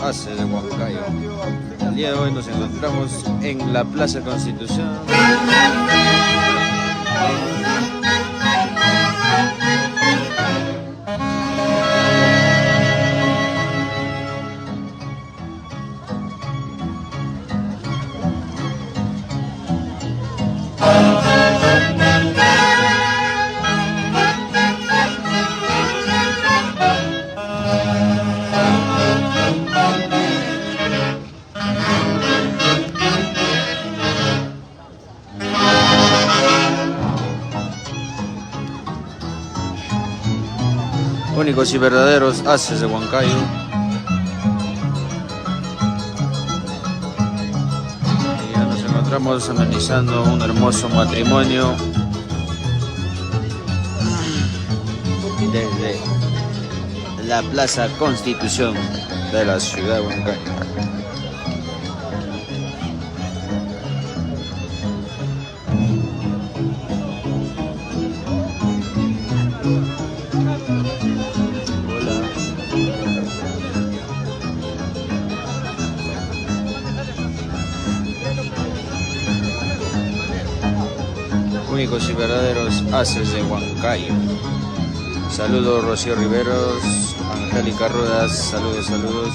haces de Huancayo. El día de hoy nos encontramos en la Plaza Constitución. Únicos y verdaderos haces de Huancayo. Y ya nos encontramos amenizando un hermoso matrimonio desde la Plaza Constitución de la ciudad de Huancayo. Únicos y verdaderos haces de Huancayo. Saludos Rocío Riveros, Angélica Rudas, saludos, saludos.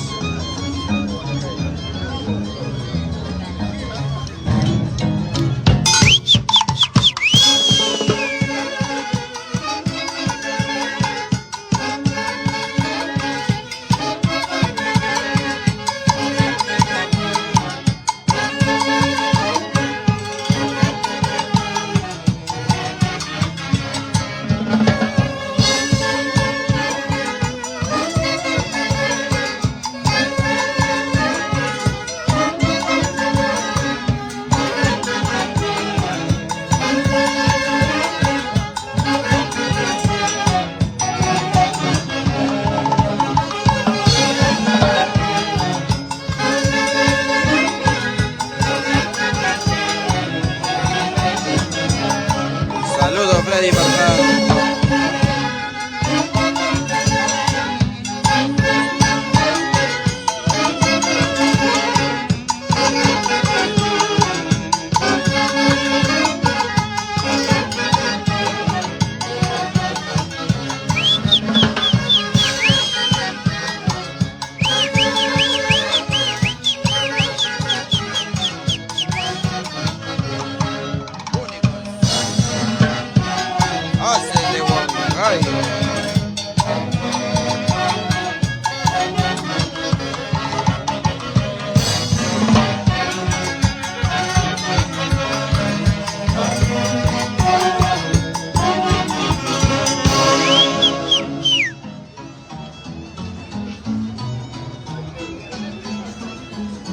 Saludos Freddy Marcado.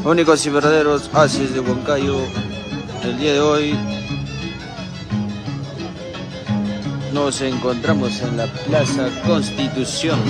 Únicos y verdaderos haces de Huancayo. El día de hoy nos encontramos en la Plaza Constitución.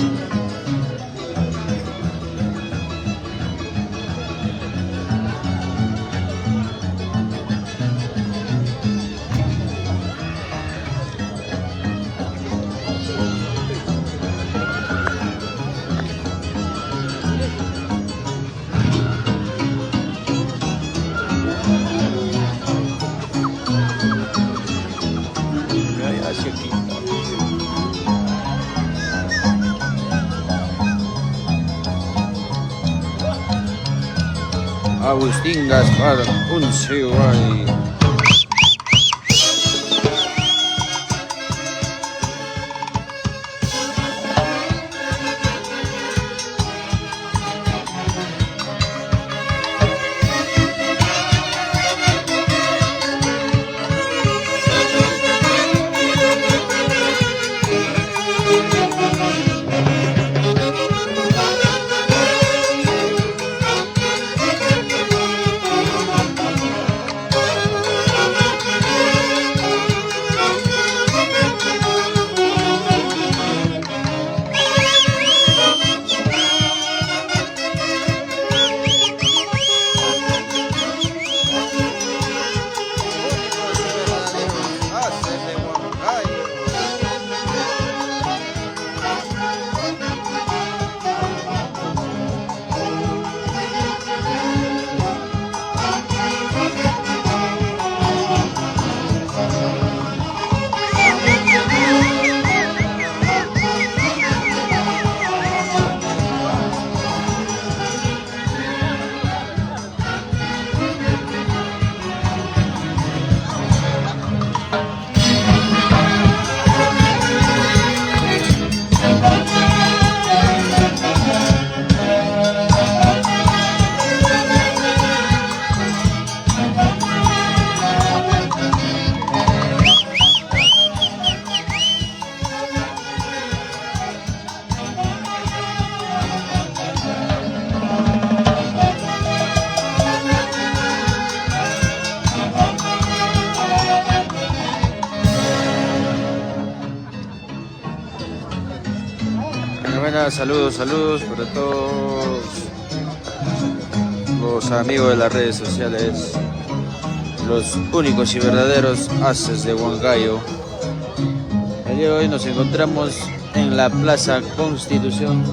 Agustín Gaspar Unciguay. buenas, saludos para todos los amigos de las redes sociales, los únicos y verdaderos haces de Huancayo. El día de hoy nos encontramos en la Plaza Constitución,